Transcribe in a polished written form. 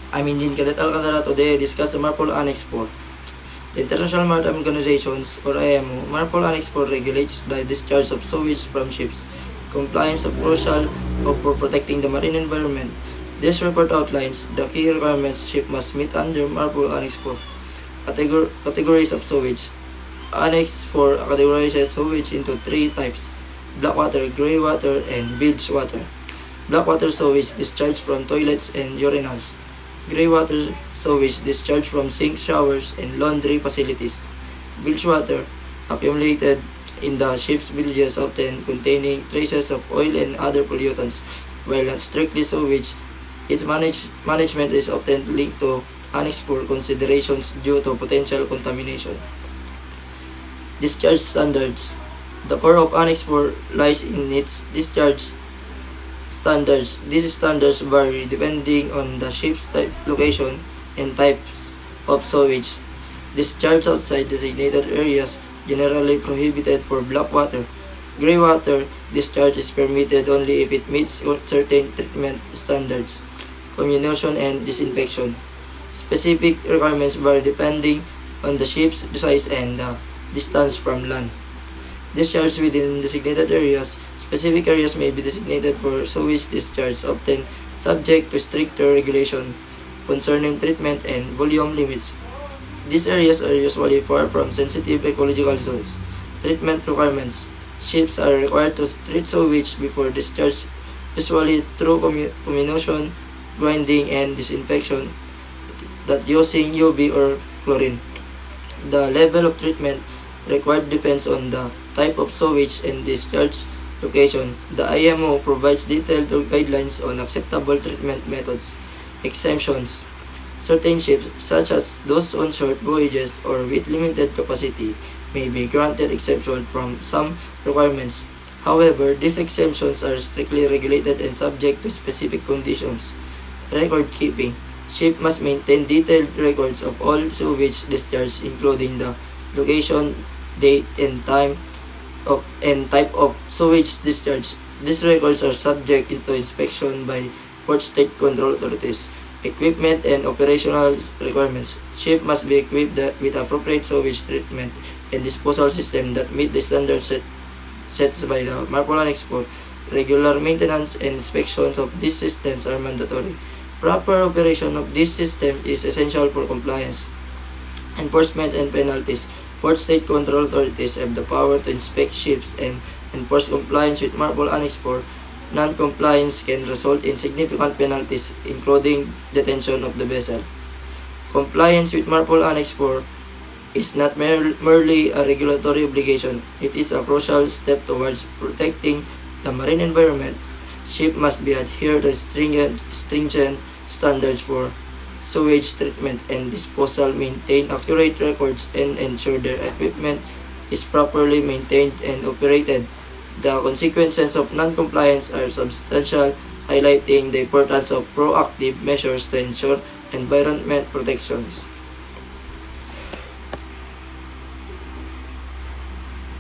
I'm Indian Cadet Alcantara. Today I discuss the MARPOL Annex IV. The International Maritime Organization, or IMO, MARPOL Annex IV regulates the discharge of sewage from ships. Compliance is crucial for protecting the marine environment. This report outlines the key requirements ship must meet under MARPOL Annex IV. Categories of sewage. Annex IV categorizes sewage into three types: black water, gray water, and bilge water. Black water sewage discharged from toilets and urinals. Gray water sewage discharged from sinks, showers, and laundry facilities. Bilge water accumulated in the ship's bilges, often containing traces of oil and other pollutants. While not strictly sewage, its management is often linked to Annex IV considerations due to potential contamination. Discharge standards. The core of Annex IV lies in its discharge standards. These standards vary depending on the ship's type, location, and types of sewage. Discharge outside designated areas generally prohibited for black water. Gray water discharge is permitted only if it meets certain treatment standards, comminution, and disinfection. Specific requirements vary depending on the ship's size and the distance from land. Discharge within designated areas. Specific areas may be designated for sewage discharge, often subject to stricter regulation concerning treatment and volume limits. These areas are usually far from sensitive ecological zones. Treatment requirements. Ships are required to treat sewage before discharge, usually through comminution, grinding, and disinfection, that using UV or chlorine. The level of treatment required depends on the type of sewage and discharge location. The IMO provides detailed guidelines on acceptable treatment methods. Exemptions. Certain ships, such as those on short voyages or with limited capacity, may be granted exemption from some requirements. However, these exemptions are strictly regulated and subject to specific conditions. Record keeping. Ship must maintain detailed records of all sewage discharge, including the location, date, and type of sewage discharge. These records are subject to inspection by port state control authorities. Equipment and operational requirements. Ship must be equipped with appropriate sewage treatment and disposal system that meet the standards set by the MARPOL Annex IV. Regular maintenance and inspections of these systems are mandatory. Proper operation of this system is essential for compliance. Enforcement and penalties. Port state control authorities have the power to inspect ships and enforce compliance with MARPOL Annex IV. Non-compliance can result in significant penalties, including detention of the vessel. Compliance with MARPOL Annex IV is not merely a regulatory obligation. It is a crucial step towards protecting the marine environment. Ships must be adhere to stringent standards for sewage treatment and disposal, maintain accurate records, and ensure their equipment is properly maintained and operated. The consequences of non-compliance are substantial, highlighting the importance of proactive measures to ensure environment protections.